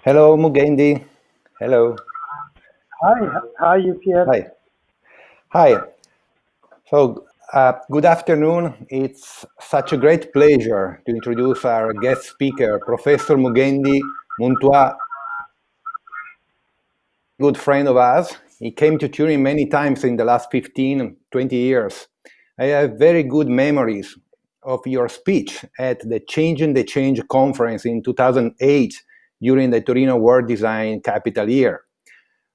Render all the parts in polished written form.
Hello, Mugendi. Hello. Hi, UPS. Hi. Hi. Good afternoon. It's such a great pleasure to introduce our guest speaker, Professor Mugendi Muntua, good friend of ours. He came to Turin many times in the last 15, 20 years. I have very good memories of your speech at the Change and the Change conference in 2008 during the Torino World Design Capital Year.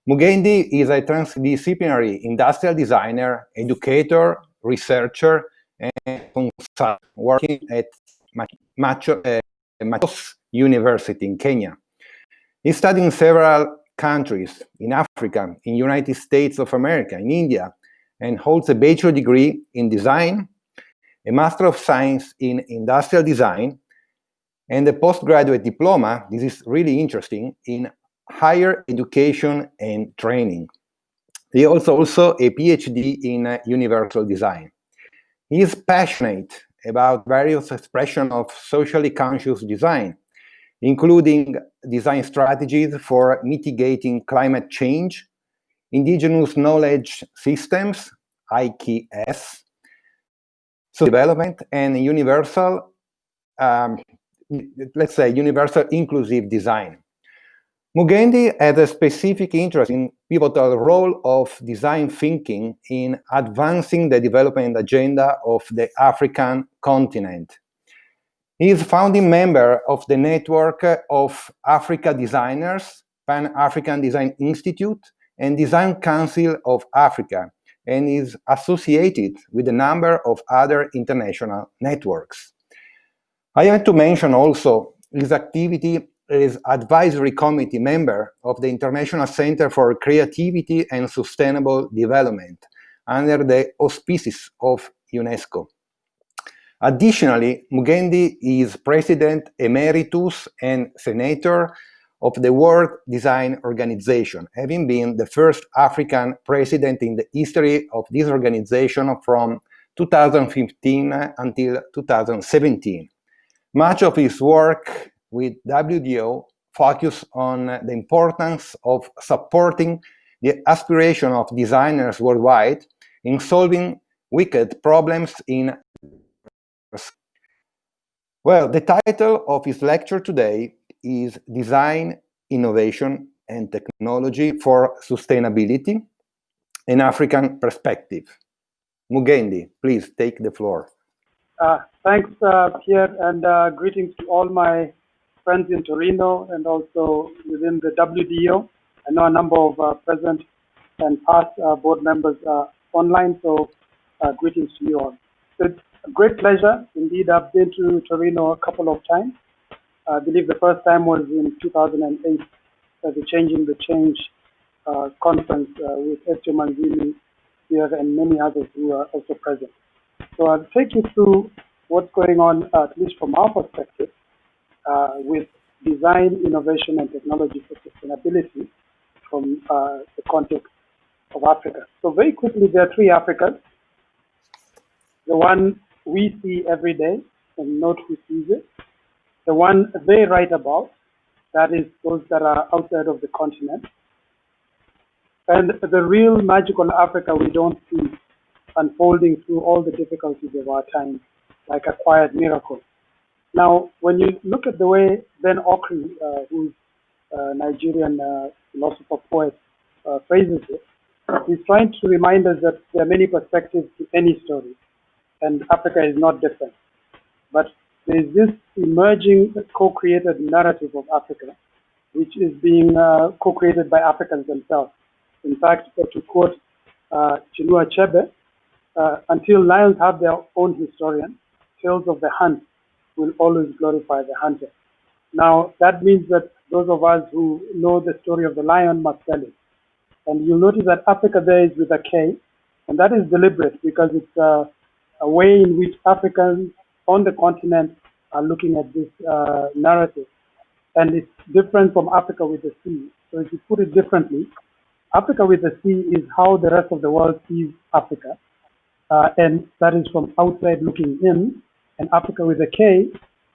Mugendi is a transdisciplinary industrial designer, educator, researcher, and consultant working at Machos University in Kenya. He studied in several countries, in Africa, in United States of America, in India, and holds a bachelor degree in design, a Master of Science in Industrial Design, and a postgraduate diploma, this is really interesting, in higher education and training. He also a PhD in universal design. He is passionate about various expressions of socially conscious design, including design strategies for mitigating climate change, indigenous knowledge systems, IKS, social development, and universal, let's say, universal inclusive design. Mugendi has a specific interest in pivotal role of design thinking in advancing the development agenda of the African continent. He is founding member of the network of Africa Designers, Pan-African Design Institute, and Design Council of Africa, and is associated with a number of other international networks. I have to mention also his activity as advisory committee member of the International Center for Creativity and Sustainable Development under the auspices of UNESCO. Additionally, Mugendi is President Emeritus and Senator of the World Design Organization, having been the first African president in the history of this organization from 2015 until 2017. Much of his work with WDO focus on the importance of supporting the aspiration of designers worldwide in solving wicked problems in. Well, the title of his lecture today is Design, Innovation, and Technology for Sustainability, an African Perspective. Mugendi, please take the floor. Thanks, Pierre, and greetings to all my friends in Torino and also within the WDO. I know a number of present and past board members are online, so greetings to you all. It's a great pleasure. Indeed, I've been to Torino a couple of times. I believe the first time was in 2008 at the Changing the Change conference with Ezio Manzini here and many others who are also present. So I'll take you through what's going on, at least from our perspective, with design, innovation, and technology for sustainability from the context of Africa. So very quickly, there are three Africas. The one we see every day and note who sees it. The one they write about, that is those that are outside of the continent. And the real magical Africa we don't see unfolding through all the difficulties of our time, like a quiet miracle. Now, when you look at the way Ben Okri, who's a Nigerian philosopher poet, phrases it, he's trying to remind us that there are many perspectives to any story, and Africa is not different. But there is this emerging co-created narrative of Africa, which is being co-created by Africans themselves. In fact, to quote Chinua Achebe, until lions have their own historian, tales of the hunt will always glorify the hunter. Now, that means that those of us who know the story of the lion must tell it. And you'll notice that Africa there is with a K, and that is deliberate because it's a way in which Africans on the continent are looking at this narrative. And it's different from Africa with the C. So if you put it differently, Africa with the C is how the rest of the world sees Africa. And that is from outside looking in. And Africa with a K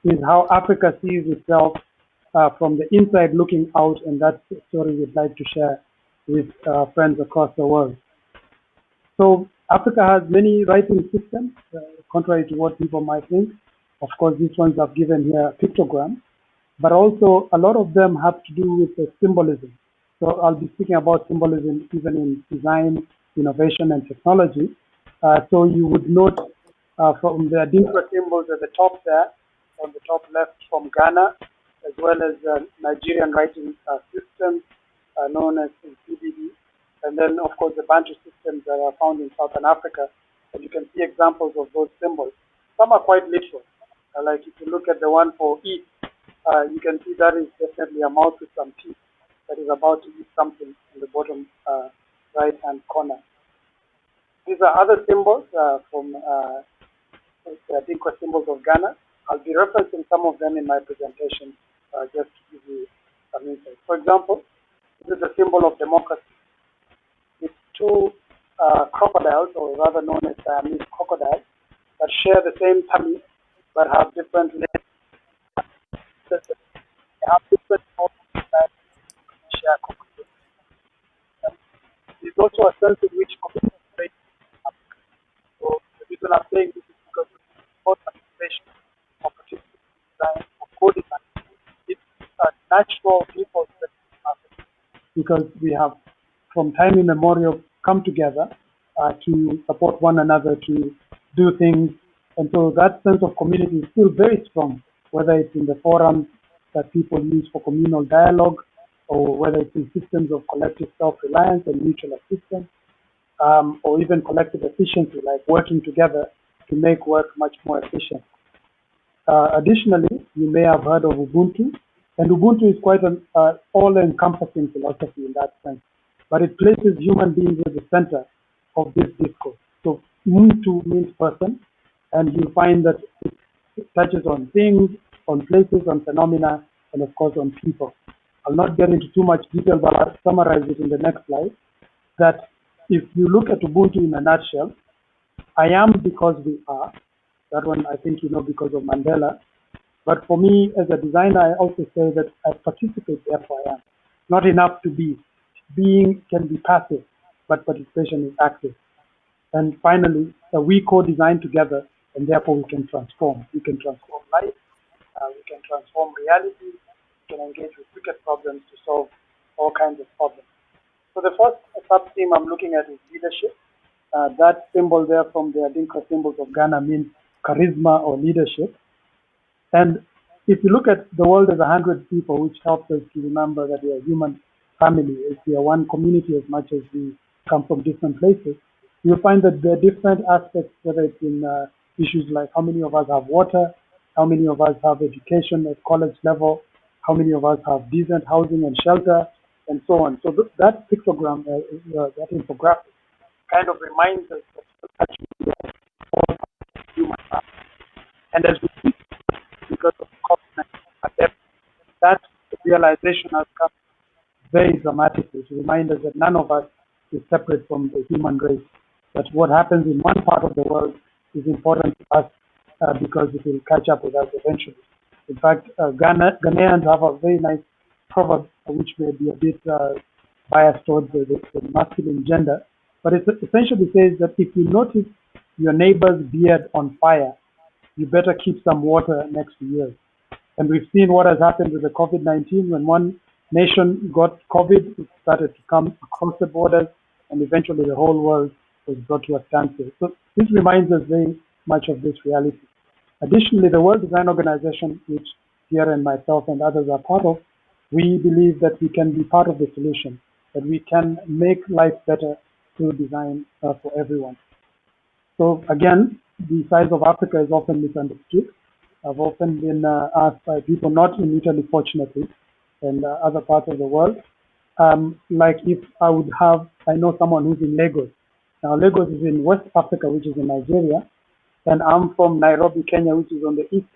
is how Africa sees itself from the inside looking out, and that's the story we'd like to share with friends across the world. So Africa has many writing systems, contrary to what people might think. Of course, these ones I've given here pictograms, but also a lot of them have to do with the symbolism. So I'll be speaking about symbolism even in design, innovation, and technology. So you would note from the Adinkra symbols at the top there, on the top left from Ghana, as well as Nigerian writing systems known as CBD, and then of course the Bantu systems that are found in Southern Africa. And you can see examples of those symbols. Some are quite literal, like if you look at the one for eat, you can see that is definitely a mouth with some teeth that is about to eat something in the bottom right hand corner. These are other symbols from the Adinkra symbols of Ghana. I'll be referencing some of them in my presentation just to give you some insight. For example, this is a symbol of democracy. It's two crocodiles, or rather known as Siamese crocodiles, that share the same tummy but have different legs. They have different forms that share common. There's also a sense in which communities. So the reason I'm saying this is because of participation, of design, of co-design. It's a natural default because we have, from time immemorial, come together to support one another, to do things. And so that sense of community is still very strong, whether it's in the forums that people use for communal dialogue, or whether it's in systems of collective self-reliance and mutual assistance, or even collective efficiency, like working together to make work much more efficient. Additionally, you may have heard of Ubuntu, and Ubuntu is quite an all-encompassing philosophy in that sense, but it places human beings at the center of this discourse. So Ubuntu means person, and you find that it touches on things, on places, on phenomena, and of course on people. I'll not get into too much detail, but I'll summarize it in the next slide. That if you look at Ubuntu in a nutshell, I am because we are. That one I think you know because of Mandela. But for me as a designer, I also say that I participate, therefore I am. Not enough to be. Being can be passive, but participation is active. And finally, we co-design together, and therefore we can transform. We can transform life, we can transform reality, we can engage with wicked problems to solve all kinds of problems. So the first sub-theme I'm looking at is leadership. That symbol there from the Adinkra symbols of Ghana means charisma or leadership. And if you look at the world as 100 people, which helps us to remember that we are a human family, if we are one community as much as we come from different places, you'll find that there are different aspects, whether it's in issues like how many of us have water, how many of us have education at college level, how many of us have decent housing and shelter, and so on. So that pictogram, that infographic, kind of reminds us that actually we are all human family. And as we speak, because of COVID-19, that realization has come very dramatically to remind us that none of us is separate from the human race. That what happens in one part of the world is important to us because it will catch up with us eventually. In fact, Ghanaians have a very nice proverb, which may be a bit biased towards the masculine gender, but it essentially says that if you notice your neighbor's beard on fire, you better keep some water next to yours. And we've seen what has happened with the COVID-19. When one nation got COVID, it started to come across the borders, and eventually the whole world was brought to a standstill. So this reminds us very much of this reality. Additionally, the World Design Organization, which Pierre and myself and others are part of, we believe that we can be part of the solution, that we can make life better through design for everyone. So again, the size of Africa is often misunderstood. I've often been asked by people not in Italy, fortunately, and other parts of the world, like if I know someone who's in Lagos. Now, Lagos is in West Africa, which is in Nigeria, and I'm from Nairobi, Kenya, which is on the east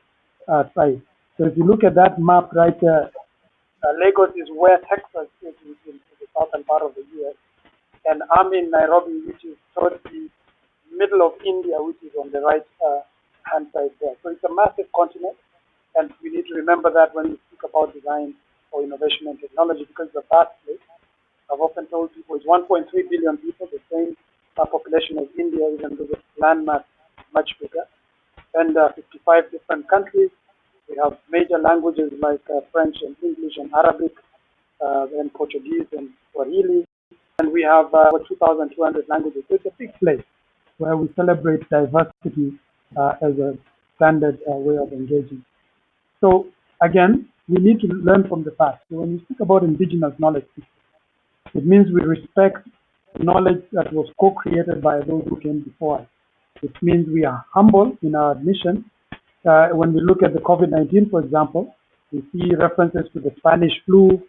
side. So if you look at that map right there, Lagos is where Texas is in the southern part of the U.S., and I'm in Nairobi, which is towards the middle of India, which is on the right hand side there. So it's a massive continent, and we need to remember that when we speak about design or innovation and technology because it's a vast place. I've often told people it's 1.3 billion people, the same population as India, even though the landmass is much bigger, and 55 different countries. We have major languages like French and English and Arabic and Portuguese and Swahili, and we have over 2,200 languages. So it's a big place where we celebrate diversity as a standard way of engaging. So again, we need to learn from the past. So when you speak about indigenous knowledge, it means we respect knowledge that was co-created by those who came before us. It means we are humble in our admission. When we look at the COVID-19, for example, we see references to the Spanish flu,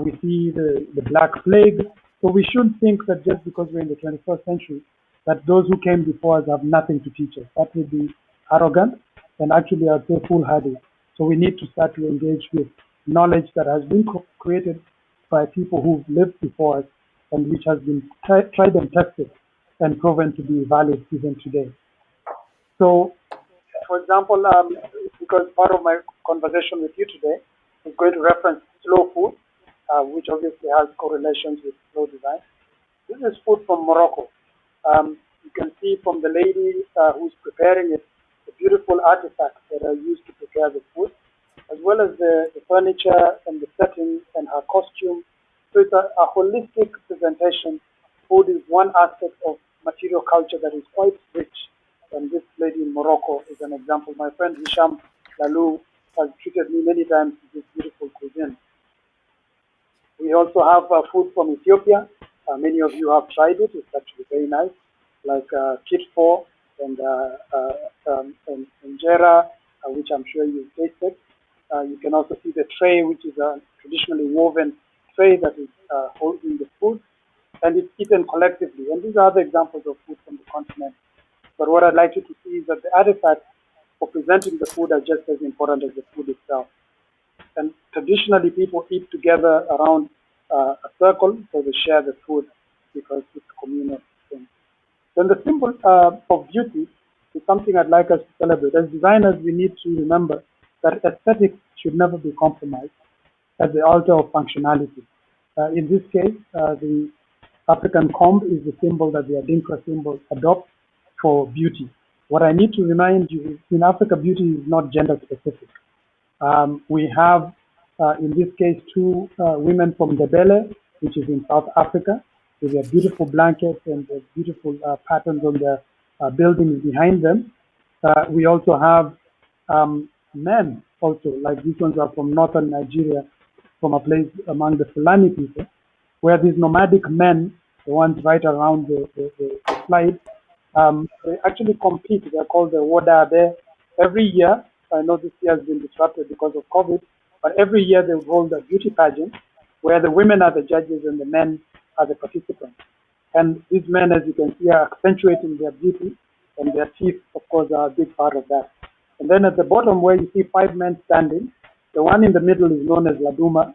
we see the Black Plague. So we shouldn't think that just because we're in the 21st century, that those who came before us have nothing to teach us. That would be arrogant and actually I'd say foolhardy. So we need to start to engage with knowledge that has been created by people who've lived before us and which has been tried and tested and proven to be valid even today. So, for example, because part of my conversation with you today is going to reference slow food, which obviously has correlations with slow design. This is food from Morocco. You can see from the lady who's preparing it, the beautiful artifacts that are used to prepare the food, as well as the furniture and the setting and her costume. So it's a holistic presentation. Food is one aspect of material culture that is quite rich. And this lady in Morocco is an example. My friend Hisham Lalou has treated me many times to this beautiful cuisine. We also have food from Ethiopia. Many of you have tried it. It's actually very nice, like kitfo and injera, which I'm sure you've tasted. You can also see the tray, which is a traditionally woven tray that is holding the food, and it's eaten collectively. And these are other examples of food from the continent. But what I'd like you to see is that the artifacts for presenting the food are just as important as the food itself. And traditionally, people eat together around a circle, so they share the food because it's a communal thing. Then the symbol of beauty is something I'd like us to celebrate. As designers, we need to remember that aesthetics should never be compromised at the altar of functionality. In this case, the African comb is the symbol that the Adinkra symbol adopts for beauty. What I need to remind you is in Africa, beauty is not gender specific. We have, in this case, two women from Ndebele, which is in South Africa, with their beautiful blankets and their beautiful patterns on their buildings behind them. We also have men also, like these ones are from northern Nigeria, from a place among the Fulani people, where these nomadic men, the ones right around the slide, they actually compete. They're called the Wodaabe. Every year, I know this year has been disrupted because of COVID, but every year they hold a beauty pageant where the women are the judges and the men are the participants. And these men, as you can see, are accentuating their beauty, and their teeth, of course, are a big part of that. And then at the bottom where you see 5 men standing, the one in the middle is known as Laduma.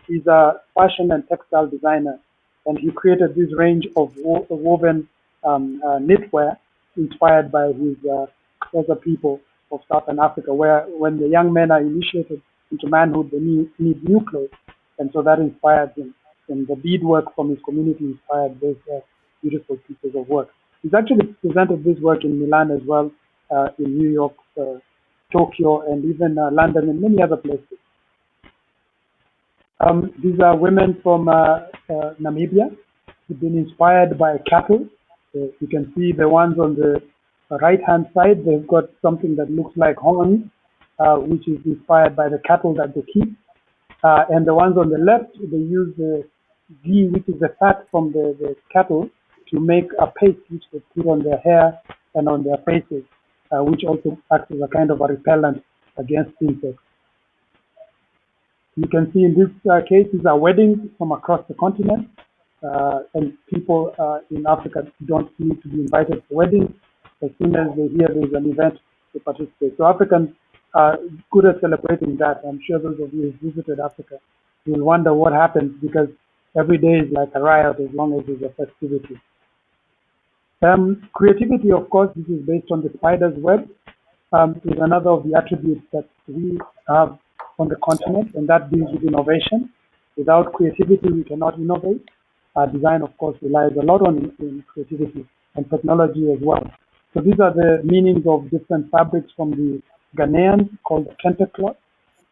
He's a fashion and textile designer, and he created this range of woven knitwear inspired by his other people of Southern Africa, where when the young men are initiated into manhood, they need new clothes. And so that inspired him. And the beadwork from his community inspired those beautiful pieces of work. He's actually presented this work in Milan as well, in New York, Tokyo, and even London and many other places. These are women from Namibia who've been inspired by cattle. You can see the ones on the right-hand side, they've got something that looks like horns, which is inspired by the cattle that they keep. And the ones on the left, they use the ghee, which is the fat from the cattle, to make a paste which they put on their hair and on their faces, which also acts as a kind of a repellent against insects. You can see in this case, these are weddings from across the continent, and people in Africa don't need to be invited to weddings. As soon as they hear there's an event, they participate. So Africans are good at celebrating that. I'm sure those of you who visited Africa will wonder what happens, because every day is like a riot as long as there's a festivity. Creativity, of course, this is based on the spider's web, is another of the attributes that we have on the continent, and that deals with innovation. Without creativity, we cannot innovate. Design, of course, relies a lot on creativity and technology as well. So these are the meanings of different fabrics from the Ghanaians called the kente cloth,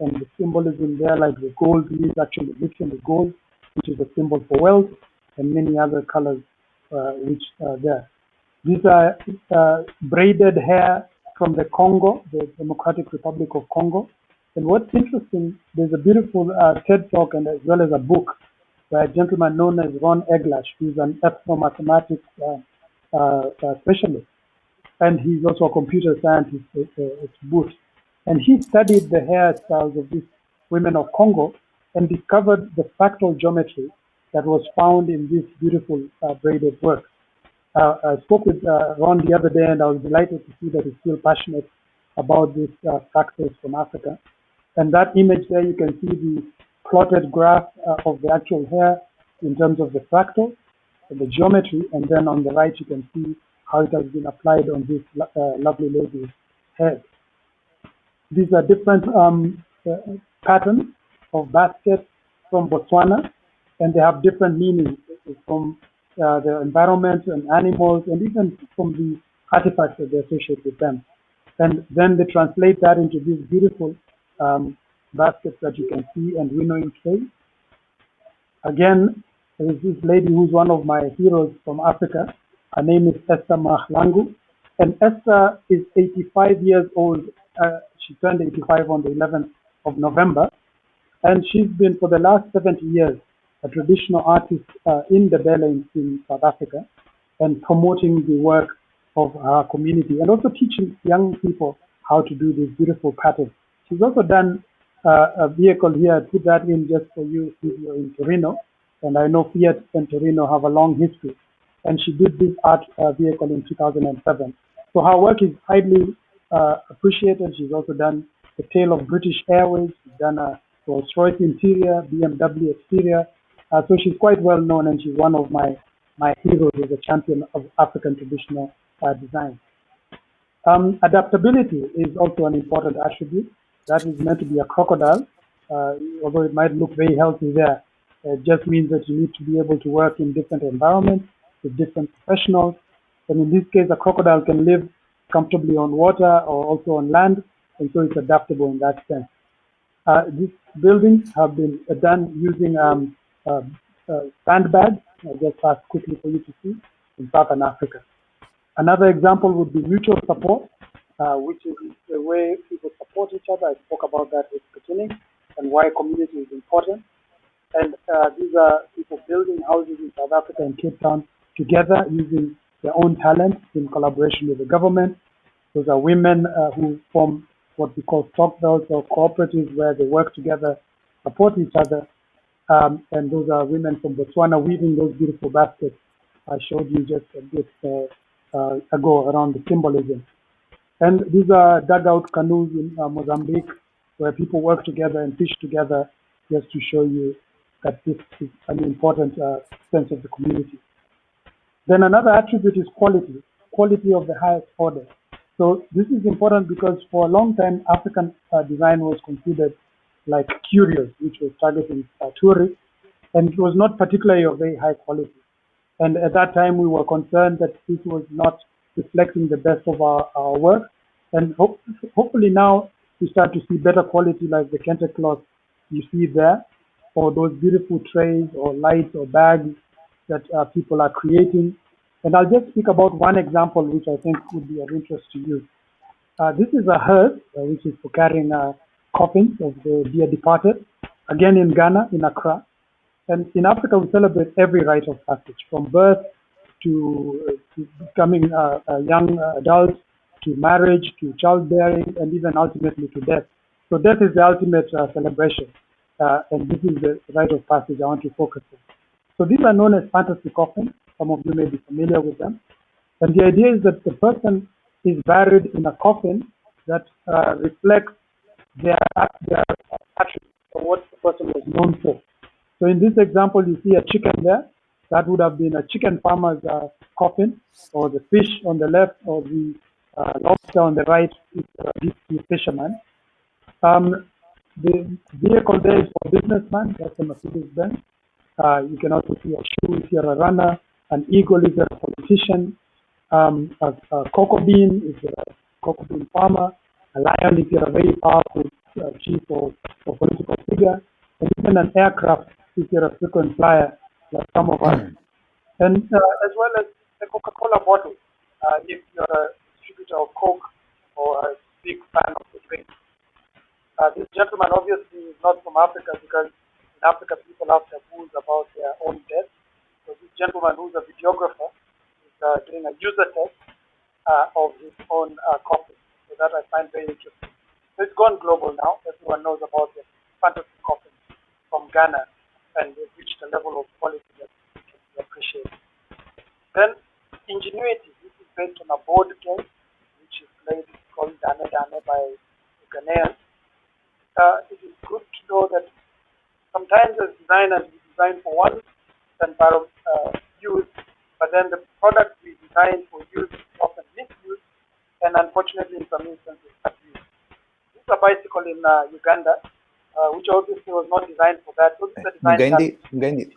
and the symbolism there, like the gold, is actually mixing the gold, which is a symbol for wealth, and many other colors which are there. These are braided hair from the Congo, the Democratic Republic of Congo. And what's interesting, there's a beautiful TED Talk and as well as a book by a gentleman known as Ron Eglash, who's an ethnomathematics specialist. And he's also a computer scientist at Booth. And he studied the hairstyles of these women of Congo and discovered the fractal geometry that was found in this beautiful braided work. I spoke with Ron the other day, and I was delighted to see that he's still passionate about these fractals from Africa. And that image there, you can see the plotted graph of the actual hair in terms of the fractal and the geometry, and then on the right you can see how it has been applied on this lovely lady's head. These are different patterns of baskets from Botswana, and they have different meanings from the environment and animals, and even from the artifacts that they associate with them. And then they translate that into these beautiful baskets that you can see and winnowing trays. Again, there is this lady who's one of my heroes from Africa. Her name is Esther Mahlangu, and Esther is 85 years old. She turned 85 on the 11th of November, and she's been for the last 70 years a traditional artist in Ndebele in South Africa, and promoting the work of her community, and also teaching young people how to do these beautiful patterns. She's also done a vehicle here. I put that in just for you if you're in Torino, and I know Fiat and Torino have a long history. And she did this art vehicle in 2007. So her work is highly appreciated. She's also done the tail of British Airways. She's done a Rolls-Royce interior, BMW exterior. So she's quite well known, and she's one of my heroes as a champion of African traditional design. Adaptability is also an important attribute. That is meant to be a crocodile, although it might look very healthy there. It just means that you need to be able to work in different environments with different professionals. And in this case, a crocodile can live comfortably on water or also on land, and so it's adaptable in that sense. These buildings have been done using sandbags. I'll just pass quickly for you to see in Southern Africa. Another example would be mutual support, which is the way people support each other. I spoke about that at the beginning and why community is important. And these are people building houses in South Africa and Cape Town together using their own talent in collaboration with the government. Those are women who form what we call stockbelts or cooperatives where they work together, support each other. And those are women from Botswana weaving those beautiful baskets I showed you just a bit ago around the symbolism. And these are dugout canoes in Mozambique where people work together and fish together, just to show you that this is an important sense of the community. Then another attribute is quality of the highest order. So this is important because for a long time, African design was considered like curious, which was targeting tourists, and it was not particularly of very high quality. And at that time, we were concerned that this was not reflecting the best of our work. And hopefully now we start to see better quality like the kente cloth you see there, or those beautiful trays or lights or bags that people are creating. And I'll just speak about one example which I think would be of interest to you. This is a hearse, which is for carrying coffins of the dear departed, again in Ghana, in Accra. And in Africa, we celebrate every rite of passage, from birth to becoming a young adult, to marriage, to childbearing, and even ultimately to death. So death is the ultimate celebration. And this is the rite of passage I want to focus on. So these are known as fantasy coffins. Some of you may be familiar with them. And the idea is that the person is buried in a coffin that reflects their attributes or what the person was known for. So in this example, you see a chicken there. That would have been a chicken farmer's coffin, or the fish on the left, or the lobster on the right is a fisherman. The vehicle there is for businessman, that's a Mercedes-Benz. You can also see a shoe if you're a runner, an eagle if you're a politician, a cocoa bean if you're a cocoa bean farmer, a lion if you're a very powerful chief or political figure, and even an aircraft if you're a frequent flyer like some of us. And as well as a Coca-Cola bottle if you're a distributor of Coke or a big fan of the drink. This gentleman obviously is not from Africa because in Africa people have taboos about their own death. So this gentleman, who's a videographer, is doing a user test of his own coffin. So that I find very interesting. So it's gone global now. Everyone knows about the fantasy coffin from Ghana, and they've reached a level of quality that can be appreciated. Then Ingenuity. This is based on a board game which is played called Dame Dame by Ghanaians. It is good to know that sometimes as designers we design for one environment use, but then the product we design for use is often misused, and unfortunately in some instances abused. This is a bicycle in Uganda, which obviously was not designed for that. So this is a design Mugendi,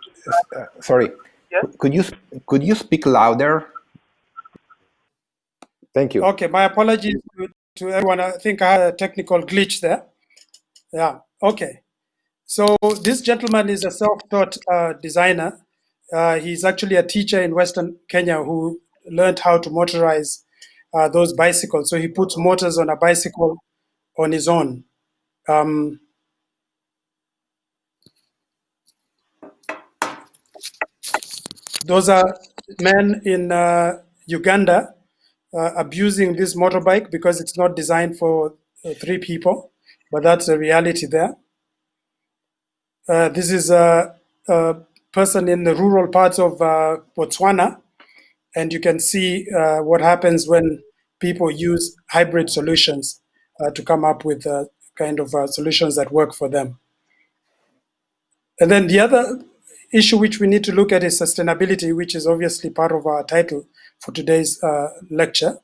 sorry. Yes? Could you speak louder? Thank you. Okay, my apologies to everyone. I think I had a technical glitch there. Yeah, okay. So this gentleman is a self-taught designer. He's actually a teacher in Western Kenya who learned how to motorize those bicycles. So he puts motors on a bicycle on his own. Those are men in Uganda abusing this motorbike because it's not designed for 3 people, but that's a reality there. This is a person in the rural parts of Botswana, and you can see what happens when people use hybrid solutions to come up with kind of solutions that work for them. And then the other issue which we need to look at is sustainability, which is obviously part of our title for today's lecture.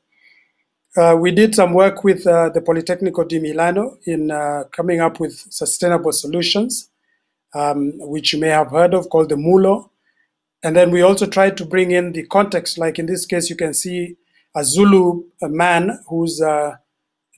We did some work with the Politecnico di Milano in coming up with sustainable solutions, which you may have heard of, called the MULO. And then we also tried to bring in the context, like in this case, you can see a Zulu man who's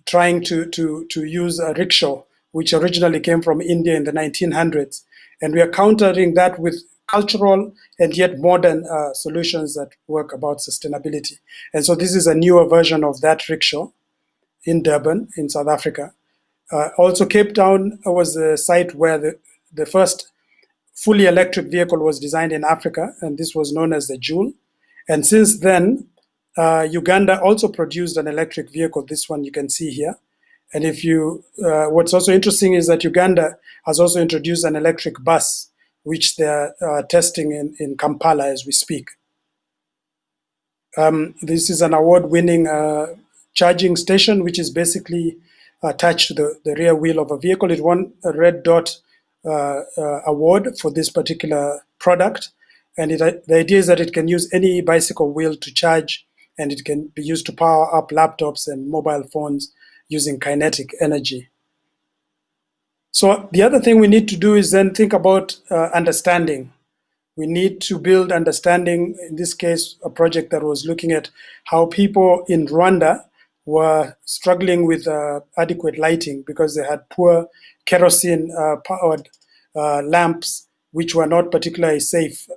trying to use a rickshaw, which originally came from India in the 1900s. And we are countering that with cultural and yet modern solutions that work about sustainability. And so this is a newer version of that rickshaw in Durban, in South Africa. Also, Cape Town was the site where the first fully electric vehicle was designed in Africa, and this was known as the Joule. And since then, Uganda also produced an electric vehicle. This one you can see here. And if you, what's also interesting is that Uganda has also introduced an electric bus, which they're testing in Kampala as we speak. This is an award-winning charging station, which is basically attached to the rear wheel of a vehicle. It won a Red Dot award for this particular product. And the idea is that it can use any bicycle wheel to charge, and it can be used to power up laptops and mobile phones using kinetic energy. So the other thing we need to do is then think about understanding. We need to build understanding, in this case, a project that was looking at how people in Rwanda were struggling with adequate lighting because they had poor kerosene-powered lamps, which were not particularly safe.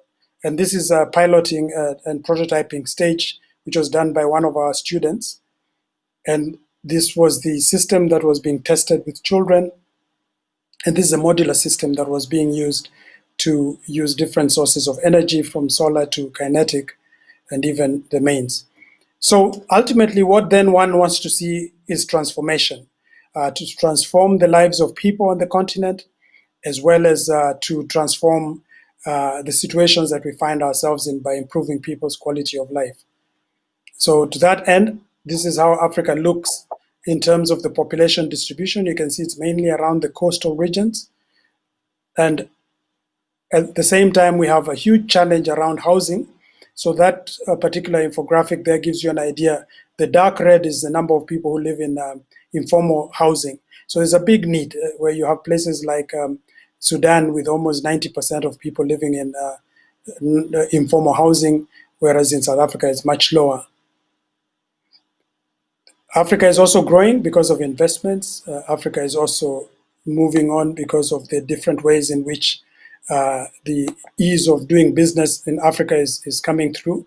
And this is a piloting and prototyping stage, which was done by one of our students. And this was the system that was being tested with children. And this is a modular system that was being used to use different sources of energy, from solar to kinetic and even the mains. So ultimately, what then one wants to see is transformation, to transform the lives of people on the continent, as well as to transform the situations that we find ourselves in by improving people's quality of life. So to that end, this is how Africa looks in terms of the population distribution. You can see it's mainly around the coastal regions. And at the same time, we have a huge challenge around housing. So that particular infographic there gives you an idea. The dark red is the number of people who live in informal housing. So there's a big need where you have places like Sudan with almost 90% of people living in informal housing, whereas in South Africa it's much lower. Africa is also growing because of investments. Africa is also moving on because of the different ways in which the ease of doing business in Africa is coming through.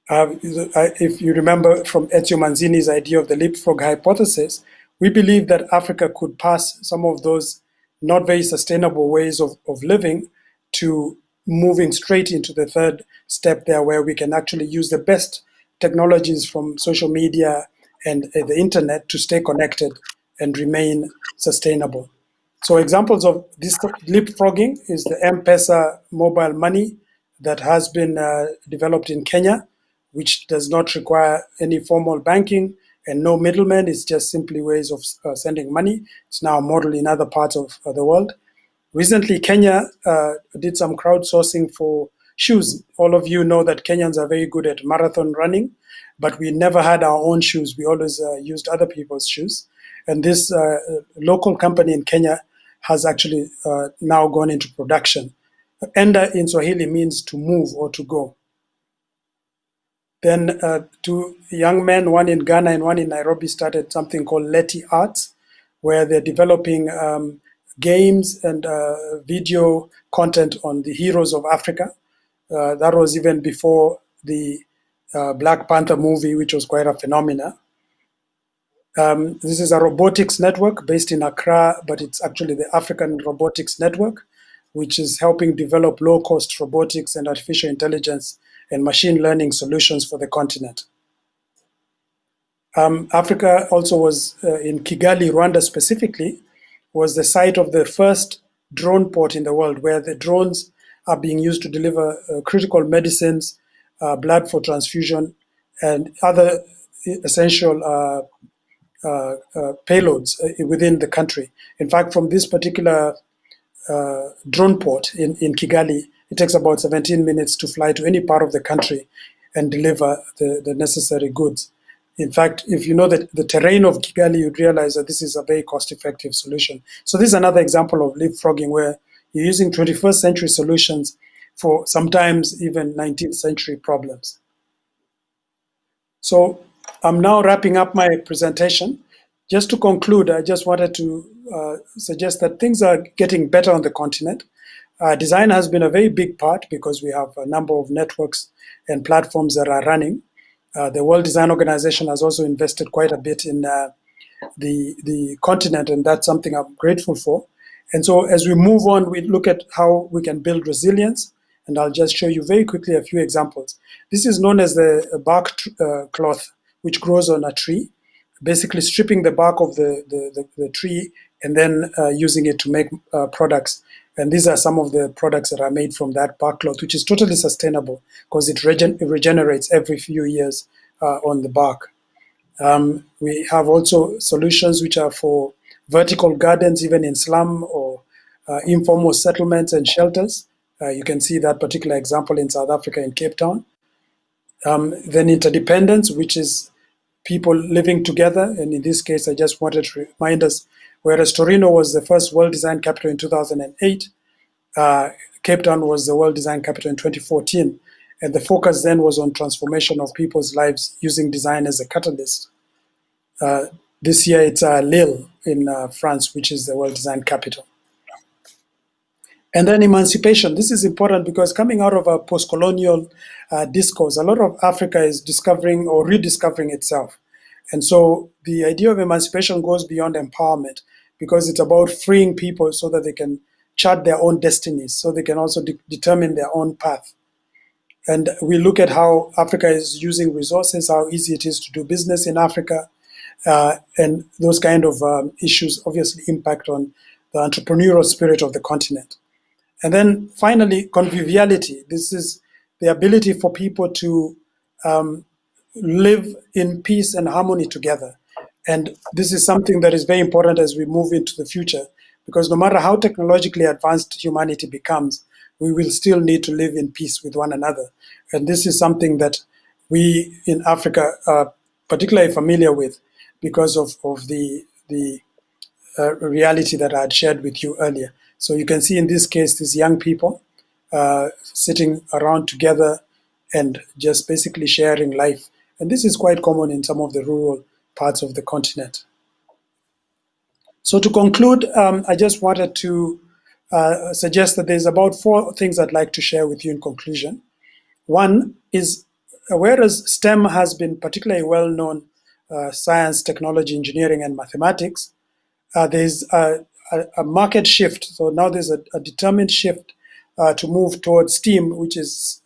If you remember from Ezio Manzini's idea of the leapfrog hypothesis, we believe that Africa could pass some of those not very sustainable ways of living to moving straight into the third step there, where we can actually use the best technologies from social media and the internet to stay connected and remain sustainable. So examples of this leapfrogging is the M-Pesa mobile money that has been developed in Kenya, which does not require any formal banking and no middlemen. It's just simply ways of sending money. It's now a model in other parts of the world. Recently, Kenya did some crowdsourcing for shoes. All of you know that Kenyans are very good at marathon running, but we never had our own shoes. We always used other people's shoes. And this local company in Kenya has actually now gone into production. Enda in Swahili means to move or to go. Then two young men, one in Ghana and one in Nairobi, started something called Leti Arts, where they're developing games and video content on the heroes of Africa. That was even before the Black Panther movie, which was quite a phenomenon. This is a robotics network based in Accra, but it's actually the African Robotics Network, which is helping develop low-cost robotics and artificial intelligence and machine learning solutions for the continent. Africa also was in Kigali, Rwanda specifically, was the site of the first drone port in the world, where the drones are being used to deliver critical medicines, blood for transfusion, and other essential payloads within the country. In fact, from this particular drone port in Kigali, it takes about 17 minutes to fly to any part of the country and deliver the necessary goods. In fact, if you know the terrain of Kigali, you'd realize that this is a very cost-effective solution. So this is another example of leapfrogging, where you're using 21st century solutions for sometimes even 19th century problems. So I'm now wrapping up my presentation. Just to conclude, I just wanted to suggest that things are getting better on the continent. Design has been a very big part because we have a number of networks and platforms that are running. The World Design Organization has also invested quite a bit in the continent, and that's something I'm grateful for. And so as we move on, we look at how we can build resilience, and I'll just show you very quickly a few examples. This is known as the bark cloth, which grows on a tree, basically stripping the bark of the tree and then using it to make products. And these are some of the products that are made from that bark cloth, which is totally sustainable because it regenerates every few years on the bark. We have also solutions which are for vertical gardens, even in slum or informal settlements and shelters. You can see that particular example in South Africa, in Cape Town. Then interdependence, which is people living together. And in this case, I just wanted to remind us, whereas Torino was the first World Design Capital in 2008, Cape Town was the World Design Capital in 2014. And the focus then was on transformation of people's lives using design as a catalyst. This year it's Lille in France, which is the World Design Capital. And then emancipation. This is important because coming out of a post-colonial discourse, a lot of Africa is discovering or rediscovering itself. And so the idea of emancipation goes beyond empowerment because it's about freeing people so that they can chart their own destinies, so they can also determine their own path. And we look at how Africa is using resources, how easy it is to do business in Africa, and those kind of issues obviously impact on the entrepreneurial spirit of the continent. And then finally, conviviality. This is the ability for people to live in peace and harmony together. And this is something that is very important as we move into the future, because no matter how technologically advanced humanity becomes, we will still need to live in peace with one another. And this is something that we in Africa particularly familiar with because of the reality that I had shared with you earlier. So you can see in this case, these young people sitting around together and just basically sharing life. And this is quite common in some of the rural parts of the continent. So to conclude, I just wanted to suggest that there's about 4 things I'd like to share with you in conclusion. One is, whereas STEM has been particularly well known, science, technology, engineering, and mathematics, there's a market shift. So now there's a determined shift to move towards STEAM, which is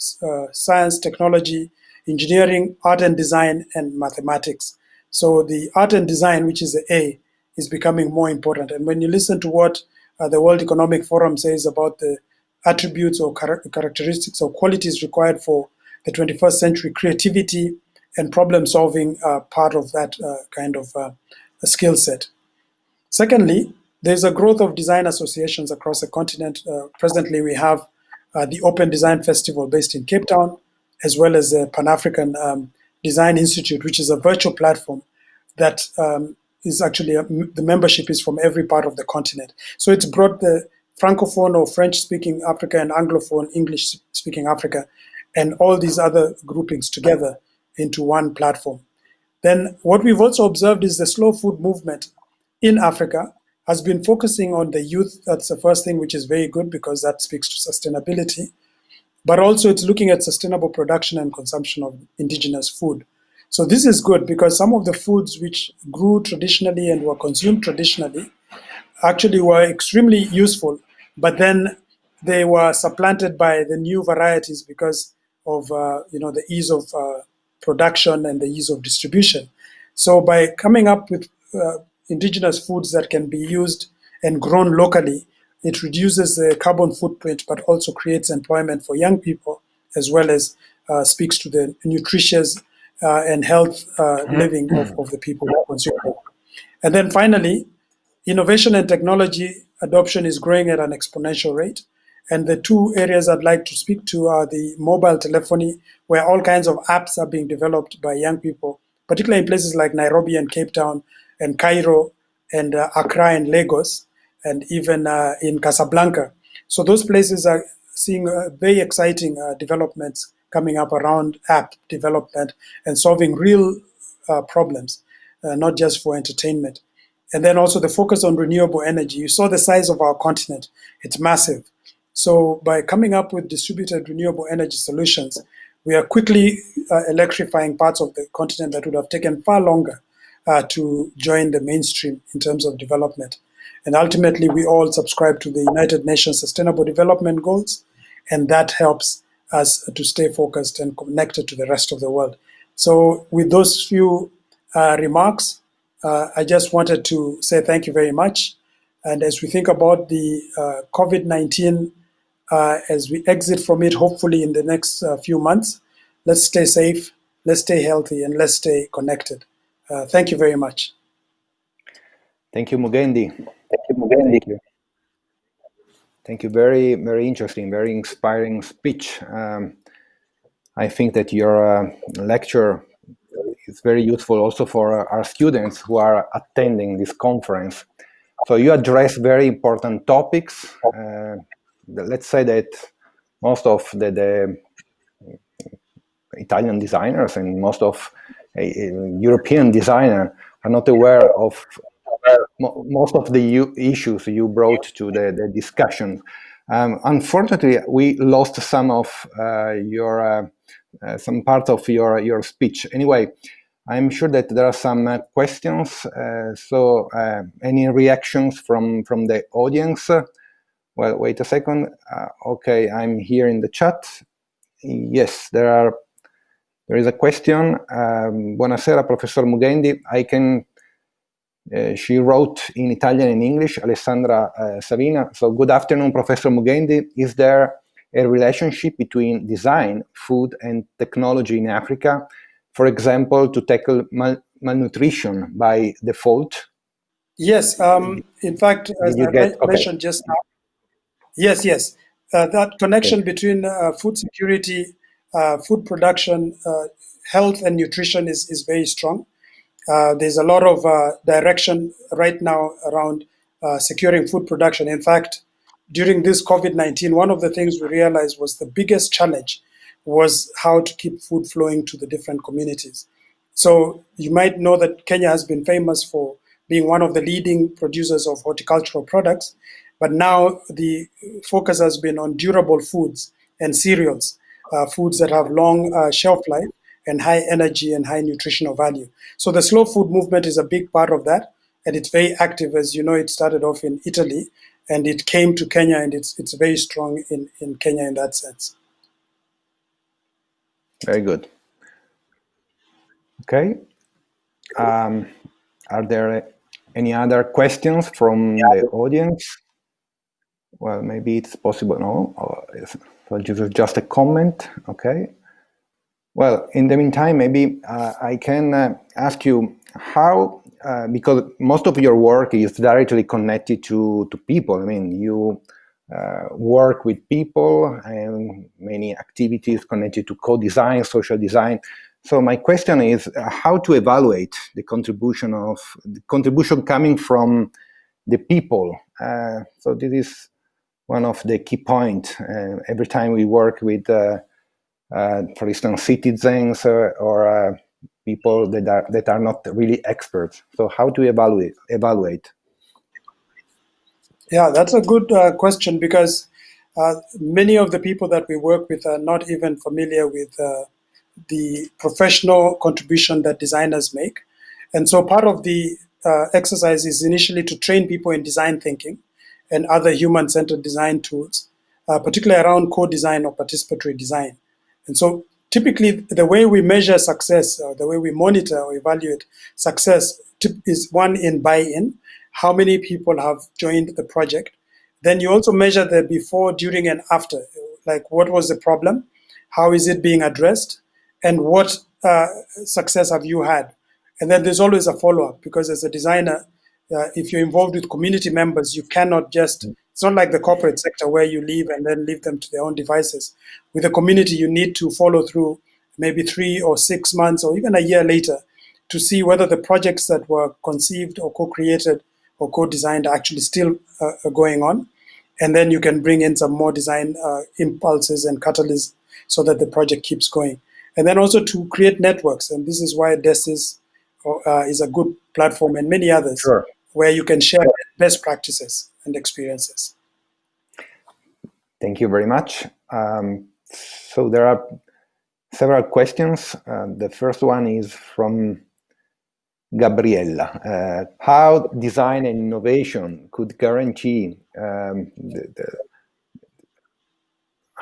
science, technology, engineering, art and design, and mathematics. So the art and design, which is the A, is becoming more important. And when you listen to what the World Economic Forum says about the attributes or characteristics or qualities required for the 21st century, creativity and problem solving are part of that kind of a skill set. Secondly, there's a growth of design associations across the continent. Presently, we have the Open Design Festival based in Cape Town, as well as the Pan-African Design Institute, which is a virtual platform that is actually, the membership is from every part of the continent. So it's brought the Francophone or French-speaking Africa and Anglophone English-speaking Africa and all these other groupings together into one platform. Then what we've also observed is the slow food movement in Africa has been focusing on the youth. That's the first thing, which is very good because that speaks to sustainability. But also it's looking at sustainable production and consumption of indigenous food. So this is good because some of the foods which grew traditionally and were consumed traditionally actually were extremely useful, but then they were supplanted by the new varieties because of the ease of production and the ease of distribution. So by coming up with indigenous foods that can be used and grown locally, it reduces the carbon footprint, but also creates employment for young people, as well as speaks to the nutritious and health living of the people who consume it. And then finally, innovation and technology adoption is growing at an exponential rate. And the 2 areas I'd like to speak to are the mobile telephony, where all kinds of apps are being developed by young people, particularly in places like Nairobi and Cape Town and Cairo and Accra and Lagos, and even in Casablanca. So those places are seeing very exciting developments coming up around app development and solving real problems, not just for entertainment. And then also the focus on renewable energy. You saw the size of our continent. It's massive. So by coming up with distributed renewable energy solutions, we are quickly electrifying parts of the continent that would have taken far longer to join the mainstream in terms of development. And ultimately, we all subscribe to the United Nations Sustainable Development Goals, and that helps us to stay focused and connected to the rest of the world. So with those few remarks, I just wanted to say thank you very much. And as we think about the COVID-19, as we exit from it, hopefully in the next few months, let's stay safe, let's stay healthy, and let's stay connected. Thank you very much. Thank you, Mugendi. Thank you. Thank you. Very, very interesting, very inspiring speech. I think that your lecture is very useful also for our students who are attending this conference. So you address very important topics. Let's say that most of the Italian designers and most of European designers are not aware of most of the issues you brought to the discussion. Unfortunately, we lost some of some part of your speech. Anyway, I'm sure that there are some questions. So, any reactions from the audience? Well, wait a second. Okay, I'm here in the chat. Yes, there is a question. Buonasera, Professor Mugendi. She wrote in Italian and English, Alessandra Savina. So, good afternoon, Professor Mugendi. Is there a relationship between design, food, and technology in Africa? For example, to tackle malnutrition by default? Yes. In fact, as I mentioned just now, yes. That connection between food security, food production, health, and nutrition is very strong. There's a lot of direction right now around securing food production. In fact, during this COVID-19, one of the things we realized was the biggest challenge was how to keep food flowing to the different communities. So you might know that Kenya has been famous for being one of the leading producers of horticultural products, but now the focus has been on durable foods and cereals, foods that have long shelf life and high energy and high nutritional value. So the slow food movement is a big part of that, and it's very active. As you know, it started off in Italy, and it came to Kenya, and it's very strong in Kenya in that sense. Very good. Okay. Are there any other questions from the audience? Well, maybe it's possible. No, so this is just a comment. Okay. Well, in the meantime, maybe I can ask you how, because most of your work is directly connected to people. I mean, you work with people and many activities connected to co-design, social design. So my question is how to evaluate the contribution coming from the people. So this is one of the key points. Every time we work with, for instance, citizens or people that are not really experts. So how to evaluate? Yeah, that's a good question, because many of the people that we work with are not even familiar with the professional contribution that designers make. And so part of the exercise is initially to train people in design thinking and other human-centered design tools, particularly around co-design or participatory design. And so typically the way we measure success, or the way we monitor or evaluate success, is one, in buy-in, how many people have joined the project. Then you also measure the before, during, and after, like what was the problem, how is it being addressed, and what success have you had? And then there's always a follow-up, because as a designer, if you're involved with community members, you cannot just, it's not like the corporate sector where you leave and then leave them to their own devices. With the community, you need to follow through maybe 3 or 6 months or even a year later to see whether the projects that were conceived or co-created or co-designed are actually still going on. And then you can bring in some more design impulses and catalysts so that the project keeps going. And then also to create networks. And this is why DESIS is a good platform, and many others, Sure, where you can share best practices and experiences. thank you very much. So there are several questions. The first one is from Gabriella. How design and innovation could guarantee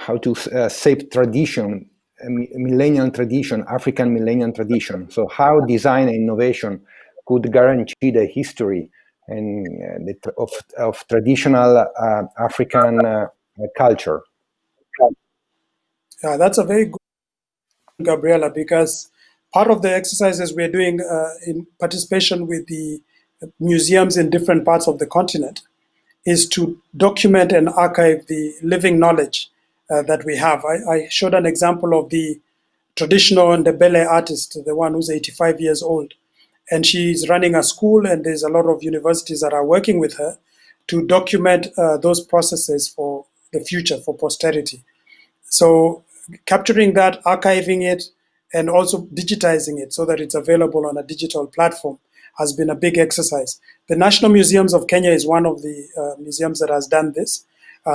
how to save tradition, millennial tradition, African millennial tradition. So how design and innovation could guarantee the history and of traditional African culture? That's a very good, Gabriela, because part of the exercises we're doing in participation with the museums in different parts of the continent is to document and archive the living knowledge that we have. I showed an example of the traditional Ndebele artist, the one who's 85 years old. And she's running a school, and there's a lot of universities that are working with her to document those processes for the future, for posterity. So capturing that, archiving it, and also digitizing it so that it's available on a digital platform has been a big exercise. The National Museums of Kenya is one of the museums that has done this.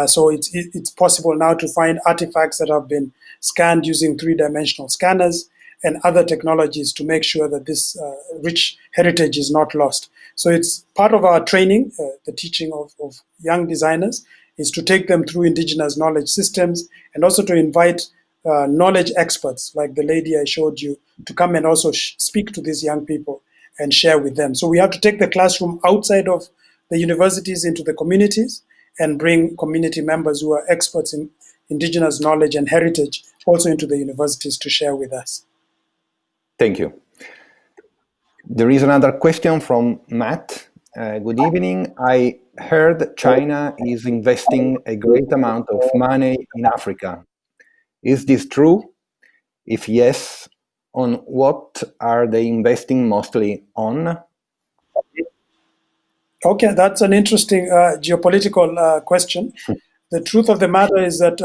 So it's possible now to find artifacts that have been scanned using 3-dimensional scanners and other technologies to make sure that this rich heritage is not lost. So it's part of our training, the teaching of young designers, is to take them through indigenous knowledge systems, and also to invite knowledge experts like the lady I showed you to come and also speak to these young people and share with them. So we have to take the classroom outside of the universities into the communities and bring community members who are experts in indigenous knowledge and heritage also into the universities to share with us. Thank you. There is another question from Matt. Good evening. I heard China is investing a great amount of money in Africa. Is this true? If yes, on what are they investing mostly on? Okay, that's an interesting geopolitical question. The truth of the matter is that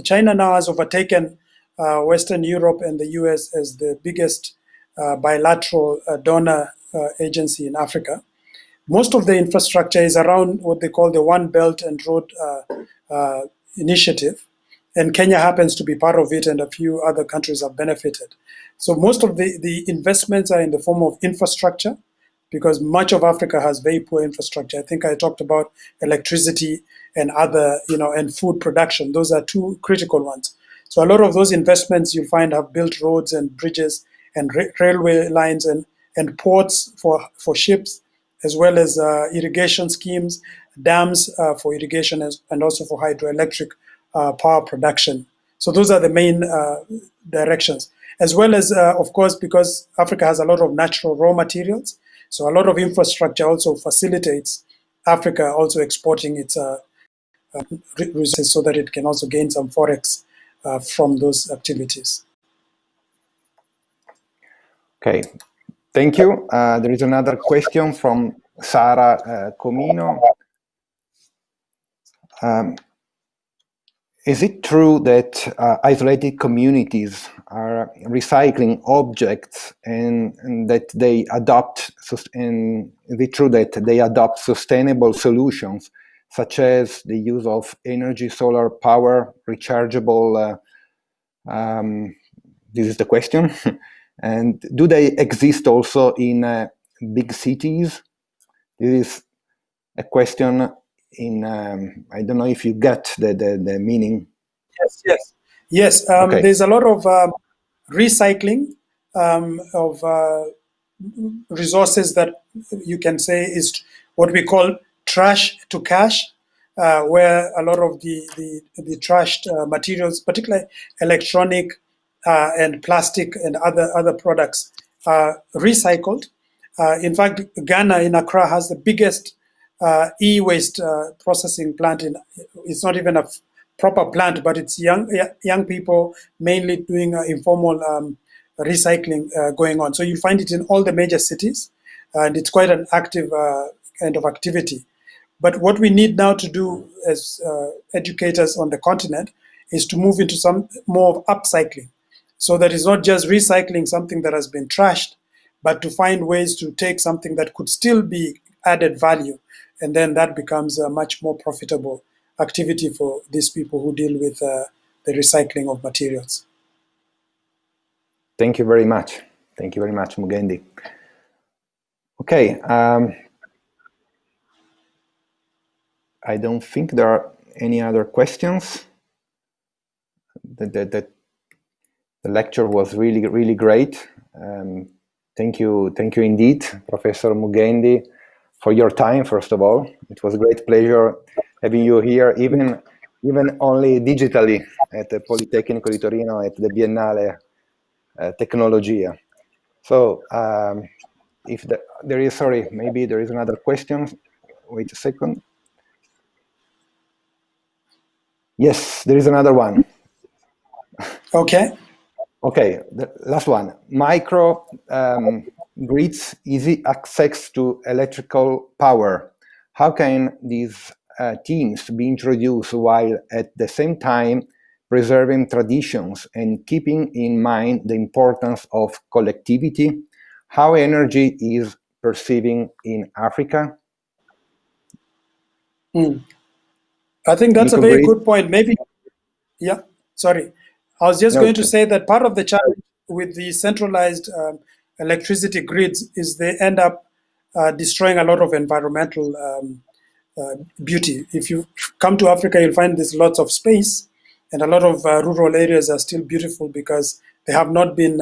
China now has overtaken Western Europe and the US as the biggest bilateral donor agency in Africa. Most of the infrastructure is around what they call the One Belt and Road initiative, and Kenya happens to be part of it, and a few other countries have benefited. So most of the investments are in the form of infrastructure, because much of Africa has very poor infrastructure. I think I talked about electricity and other, and food production. Those are two critical ones. So a lot of those investments you find have built roads and bridges and railway lines and ports for ships, as well as irrigation schemes, dams for irrigation, and also for hydroelectric power production. So those are the main directions, as well as, of course, because Africa has a lot of natural raw materials. So a lot of infrastructure also facilitates Africa also exporting its resources so that it can also gain some forex from those activities. Okay, thank you. There is another question from Sara Comino. Is it true that isolated communities are recycling objects and that they adopt, and is it true that they adopt sustainable solutions such as the use of energy, solar power, rechargeable, this is the question, and do they exist also in big cities? This is a question in I don't know if you get the meaning. Yes. Okay. There's a lot of recycling of resources that you can say is what we call trash to cash, where a lot of the trashed materials, particularly electronic and plastic and other products, are recycled. In fact, Ghana in Accra has the biggest e-waste processing plant. It's not even a proper plant, but it's young people mainly doing informal recycling going on. So you find it in all the major cities, and it's quite an active kind of activity. But what we need now to do as educators on the continent is to move into some more of upcycling. So that is not just recycling something that has been trashed, but to find ways to take something that could still be added value, and then that becomes a much more profitable activity for these people who deal with the recycling of materials. Thank you very much. Thank you very much, Mugendi. Okay. I don't think there are any other questions. The lecture was really great. Thank you indeed, Professor Mugendi, for your time, first of all. It was a great pleasure having you here, even only digitally at the Politecnico di Torino at the Biennale Tecnologia. So if there is, sorry, maybe there is another question. Wait a second. Yes, there is another one. Okay. Okay, the last one. Micro grids, easy access to electrical power. How can these themes be introduced while at the same time preserving traditions and keeping in mind the importance of collectivity? How energy is perceiving in Africa? I think that's a very good point. Maybe, yeah, sorry. I was just going to say that part of the challenge with the centralized electricity grids is they end up destroying a lot of environmental beauty. If you come to Africa, you'll find there's lots of space, and a lot of rural areas are still beautiful because they have not been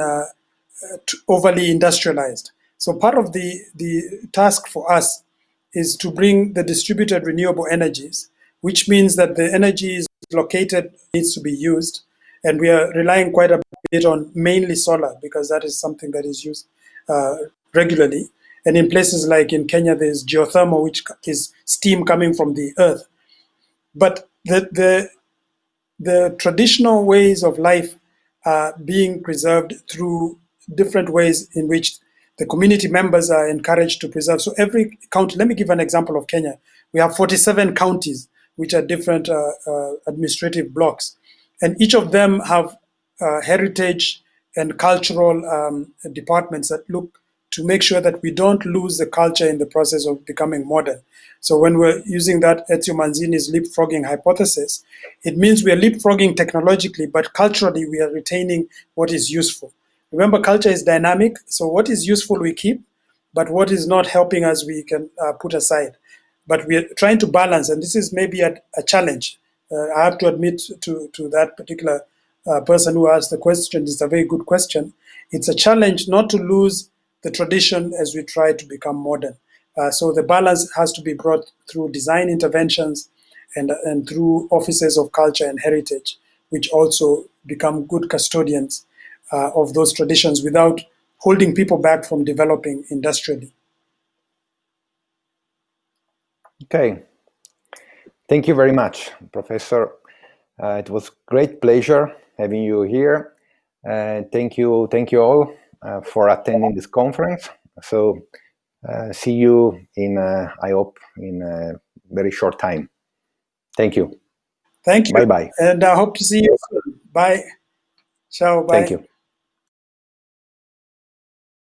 overly industrialized. So part of the task for us is to bring the distributed renewable energies, which means that the energy is located, needs to be used, and we are relying quite a bit on mainly solar because that is something that is used regularly. And in places like in Kenya, there's geothermal, which is steam coming from the earth. But the traditional ways of life are being preserved through different ways in which the community members are encouraged to preserve. So every county, let me give an example of Kenya. We have 47 counties, which are different administrative blocks. And each of them have heritage and cultural departments that look to make sure that we don't lose the culture in the process of becoming modern. So when we're using that Ezio Manzini's leapfrogging hypothesis, it means we are leapfrogging technologically, but culturally we are retaining what is useful. Remember, culture is dynamic, so what is useful we keep, but what is not helping us we can put aside. But we are trying to balance, and this is maybe a challenge. I have to admit to that particular person who asked the question, it's a very good question. It's a challenge not to lose the tradition as we try to become modern. So the balance has to be brought through design interventions and through offices of culture and heritage, which also become good custodians of those traditions without holding people back from developing industrially. Okay. Thank you very much, Professor. It was great pleasure having you here. Thank you all for attending this conference. So see you in, I hope, in a very short time. Thank you. Thank you. Bye-bye. And I hope to see you soon. Bye. Ciao. Bye. Thank you.